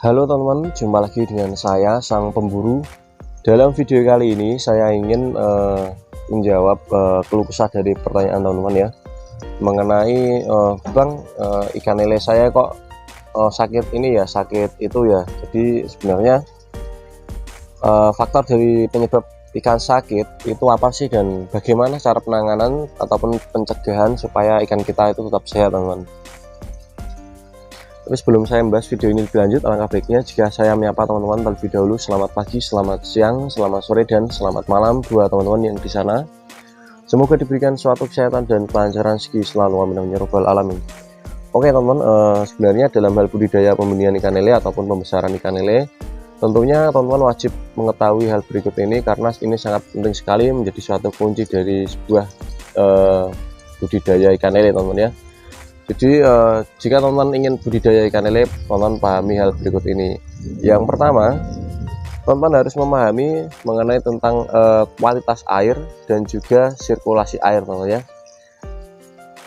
Halo teman-teman, jumpa lagi dengan saya Sang Pemburu. Dalam video kali ini saya ingin menjawab keluh kesah dari pertanyaan teman-teman ya, mengenai Bang, ikan lele saya kok sakit ini ya, sakit itu ya. Jadi sebenarnya faktor dari penyebab ikan sakit itu apa sih, dan bagaimana cara penanganan ataupun pencegahan supaya ikan kita itu tetap sehat teman-teman. Tapi sebelum saya membahas video ini lebih lanjut, alangkah baiknya jika saya menyapa teman-teman terlebih dahulu. Selamat pagi, selamat siang, selamat sore, dan selamat malam buat teman-teman yang di sana. Semoga diberikan suatu kesehatan dan kelancaran rezeki selalu, amin ya rabbal alamin. Oke teman-teman, sebenarnya dalam hal budidaya pembenihan ikan lele ataupun pembesaran ikan lele, tentunya teman-teman wajib mengetahui hal berikut ini, karena ini sangat penting sekali, menjadi suatu kunci dari sebuah budidaya ikan lele teman-teman ya. Jadi jika teman-teman ingin budidaya ikan lele, teman-teman pahami hal berikut ini. Yang pertama, teman-teman harus memahami mengenai tentang kualitas air dan juga sirkulasi air teman-teman ya.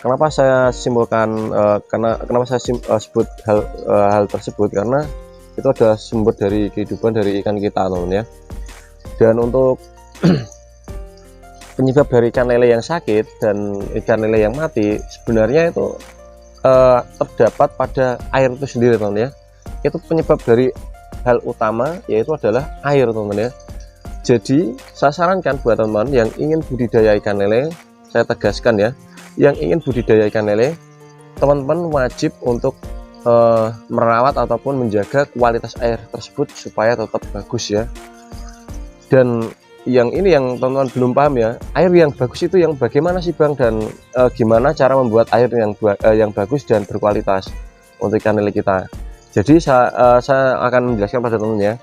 Kenapa saya simpulkan, kenapa saya sebut hal tersebut, karena itu adalah sumber dari kehidupan dari ikan kita teman-teman ya. Dan untuk penyebab dari ikan lele yang sakit dan ikan lele yang mati, sebenarnya itu terdapat pada air itu sendiri teman-teman ya. Itu penyebab dari hal utama, yaitu adalah air teman-teman ya. Jadi saya sarankan buat teman-teman yang ingin budidaya ikan lele, saya tegaskan ya, yang ingin budidaya ikan lele, teman-teman wajib untuk merawat ataupun menjaga kualitas air tersebut supaya tetap bagus ya. Dan yang ini yang teman-teman belum paham ya, air yang bagus itu yang bagaimana sih Bang, dan gimana cara membuat air yang bagus dan berkualitas untuk ikan lele kita. Jadi saya akan menjelaskan pada teman-teman ya,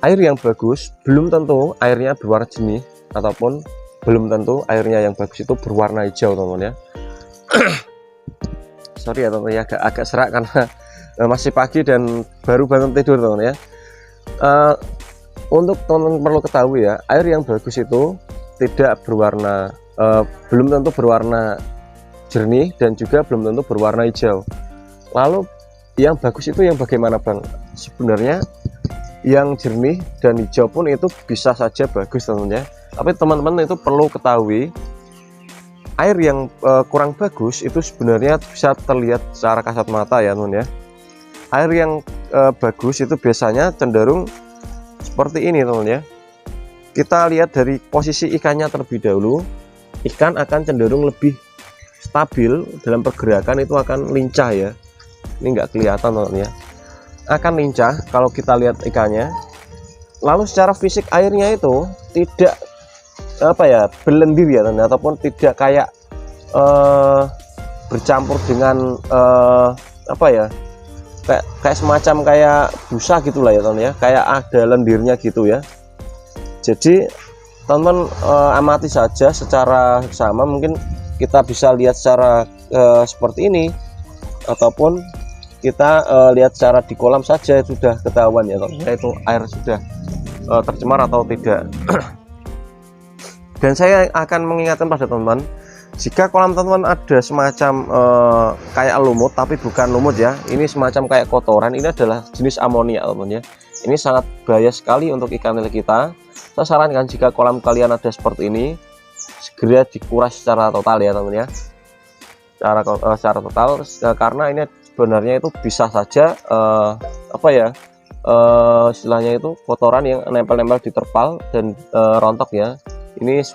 air yang bagus belum tentu airnya berwarna jernih, ataupun belum tentu airnya yang bagus itu berwarna hijau teman-teman ya. Sorry ya teman-teman ya, agak serak karena masih pagi dan baru bangun tidur teman-teman ya. Untuk teman-teman perlu ketahui ya, air yang bagus itu tidak berwarna, belum tentu berwarna jernih, dan juga belum tentu berwarna hijau. Lalu yang bagus itu yang bagaimana Bang? Sebenarnya yang jernih dan hijau pun itu bisa saja bagus teman-teman ya. Tapi teman-teman itu perlu ketahui, air yang kurang bagus itu sebenarnya bisa terlihat secara kasat mata ya teman-teman ya. Air yang bagus itu biasanya cenderung seperti ini teman-teman ya. Kita lihat dari posisi ikannya terlebih dahulu, ikan akan cenderung lebih stabil dalam pergerakan, itu akan lincah ya. Ini nggak kelihatan teman-teman ya, akan lincah kalau kita lihat ikannya. Lalu secara fisik airnya itu tidak berlendir ya teman-teman, ataupun tidak kayak bercampur dengan kayak semacam kayak busa gitulah ya teman-teman ya, kayak ada lendirnya gitu ya. Jadi teman-teman amati saja secara sama, mungkin kita bisa lihat secara seperti ini, ataupun kita lihat secara di kolam saja sudah ketahuan ya teman-teman, itu air sudah tercemar atau tidak. Dan saya akan mengingatkan pada teman-teman, jika kolam teman-teman ada semacam kayak lumut, tapi bukan lumut ya, ini semacam kayak kotoran, ini adalah jenis amonia teman-teman ya. Ini sangat bahaya sekali untuk ikan lele kita. Saya sarankan jika kolam kalian ada seperti ini, segera dikuras secara total ya teman-teman ya, secara total, karena ini sebenarnya itu bisa saja istilahnya itu kotoran yang nempel-nempel di terpal dan rontok ya. Ini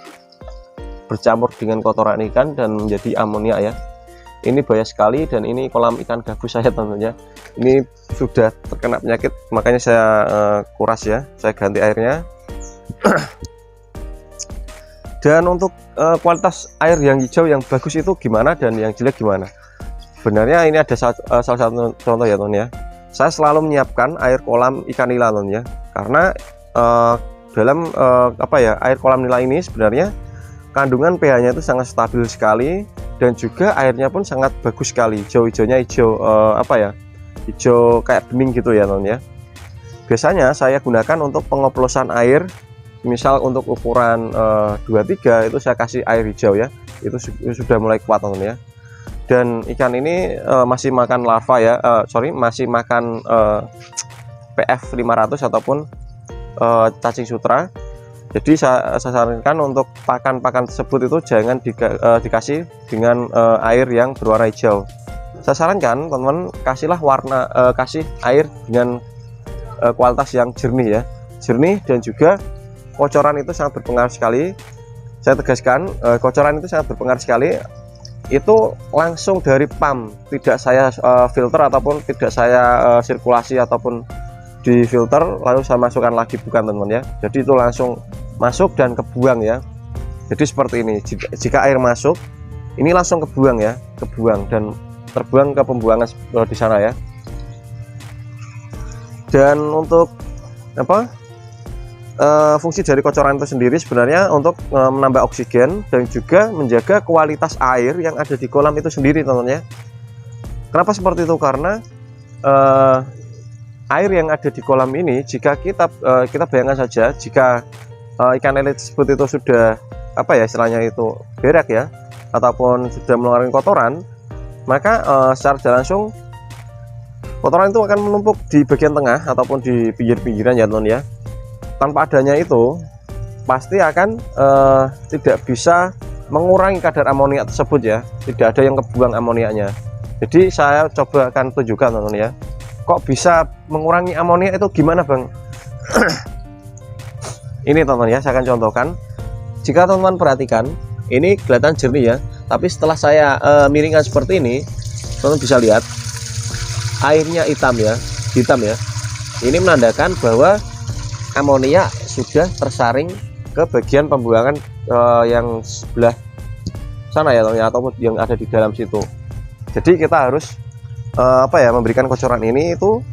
bercampur dengan kotoran ikan dan menjadi amonia ya. Ini bahaya sekali, dan ini kolam ikan gabus saya teman-teman ya. Ini sudah terkena penyakit, makanya saya kuras ya, saya ganti airnya. Dan untuk kualitas air yang hijau yang bagus itu gimana dan yang jelek gimana? Sebenarnya ini ada salah satu contoh ya teman-teman ya. Saya selalu menyiapkan air kolam ikan nila teman-teman ya, karena dalam air kolam nila ini sebenarnya kandungan pH-nya itu sangat stabil sekali, dan juga airnya pun sangat bagus sekali, hijau-hijaunya hijau hijau kayak bening gitu ya teman-teman ya. Biasanya saya gunakan untuk pengoplosan air, misal untuk ukuran 23 itu saya kasih air hijau ya, itu sudah mulai kuat teman-teman ya. Dan ikan ini masih makan larva ya, masih makan PF 500 ataupun cacing sutra. Jadi saya sarankan untuk pakan-pakan tersebut itu jangan dikasih dengan air yang berwarna hijau. Saya sarankan teman-teman kasihlah kasih air dengan kualitas yang jernih ya, jernih, dan juga kocoran itu sangat berpengaruh sekali. Saya tegaskan, kocoran itu sangat berpengaruh sekali. Itu langsung dari pump, tidak saya filter ataupun tidak saya sirkulasi ataupun di filter lalu saya masukkan lagi, bukan teman-teman ya. Jadi itu langsung masuk dan kebuang ya. Jadi seperti ini, jika air masuk ini langsung kebuang ya, kebuang dan terbuang ke pembuangan di sana ya. Dan untuk fungsi dari kocoran itu sendiri sebenarnya untuk menambah oksigen dan juga menjaga kualitas air yang ada di kolam itu sendiri, teman-teman ya. Kenapa seperti itu? Karena air yang ada di kolam ini, jika kita bayangkan saja, jika ikan lele tersebut itu sudah istilahnya itu berak ya, ataupun sudah mengeluarkan kotoran, maka secara tidak langsung kotoran itu akan menumpuk di bagian tengah ataupun di pinggir-pinggiran ya, teman-teman ya. Tanpa adanya itu pasti akan tidak bisa mengurangi kadar amonia tersebut ya, tidak ada yang kebuang amoniaknya. Jadi saya coba akan tunjukkan, teman-teman ya, kok bisa mengurangi amonia itu gimana, Bang? Ini teman-teman ya, saya akan contohkan. Jika teman-teman perhatikan, ini kelihatan jernih ya, tapi setelah saya miringkan seperti ini, teman-teman bisa lihat airnya hitam ya. Ini menandakan bahwa amonia sudah tersaring ke bagian pembuangan yang sebelah sana ya, teman-teman, ataupun yang ada di dalam situ. Jadi kita harus memberikan kocoran ini, itu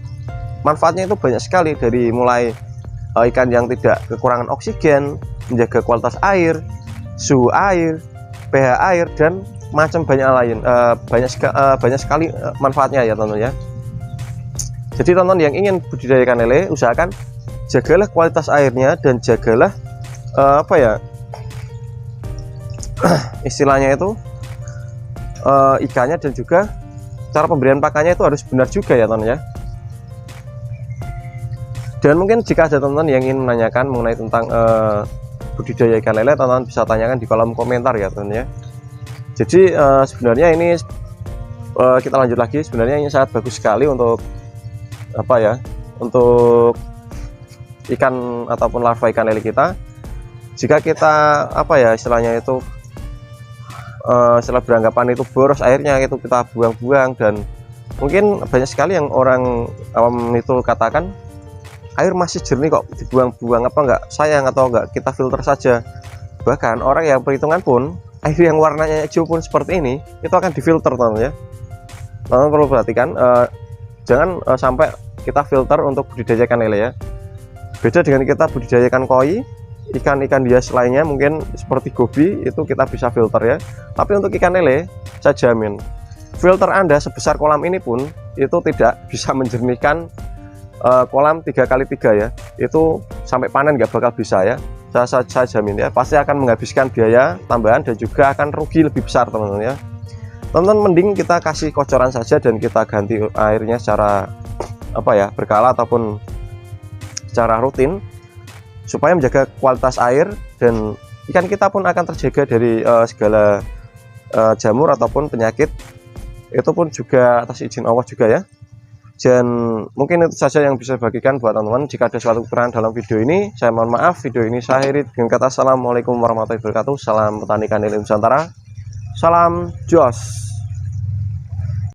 manfaatnya itu banyak sekali, dari mulai ikan yang tidak kekurangan oksigen, menjaga kualitas air, suhu air, pH air, dan macam banyak lain, banyak sekali manfaatnya ya, teman-teman ya. Jadi teman-teman yang ingin budidaya ikan lele, usahakan jagalah kualitas airnya dan jagalah istilahnya itu ikannya, dan juga cara pemberian pakannya itu harus benar juga ya, teman-teman ya. Dan mungkin jika ada teman-teman yang ingin menanyakan mengenai tentang budidaya ikan lele, teman-teman bisa tanyakan di kolom komentar ya, teman-teman ya. Jadi sebenarnya ini kita lanjut lagi, sebenarnya ini sangat bagus sekali untuk untuk ikan ataupun larva ikan lele kita. Jika kita istilahnya itu setelah beranggapan itu boros airnya, itu kita buang-buang, dan mungkin banyak sekali yang orang awam itu katakan, air masih jernih kok dibuang-buang, apa enggak sayang atau enggak kita filter saja. Bahkan orang yang perhitungan pun, air yang warnanya hijau pun seperti ini itu akan difilter, teman-teman ya. Teman-teman perlu perhatikan, jangan sampai kita filter untuk budidaya ikan lele ya. Beda dengan kita budidaya ikan koi, ikan-ikan hias lainnya mungkin seperti gobi, itu kita bisa filter ya. Tapi untuk ikan lele, saya jamin filter Anda sebesar kolam ini pun itu tidak bisa menjernihkan kolam 3x3 ya. Itu sampai panen nggak bakal bisa ya. Saya jamin ya, pasti akan menghabiskan biaya tambahan dan juga akan rugi lebih besar, teman-teman ya. Teman-teman mending kita kasih kocoran saja dan kita ganti airnya secara berkala ataupun secara rutin, supaya menjaga kualitas air, dan ikan kita pun akan terjaga dari segala jamur ataupun penyakit. Itu pun juga atas izin Allah juga ya. Dan mungkin itu saja yang bisa bagikan buat teman-teman. Jika ada suatu kekurangan dalam video ini, saya mohon maaf. Video ini saya akhiri dengan kata assalamualaikum warahmatullahi wabarakatuh. Salam petani ikan lele Nusantara, salam jos.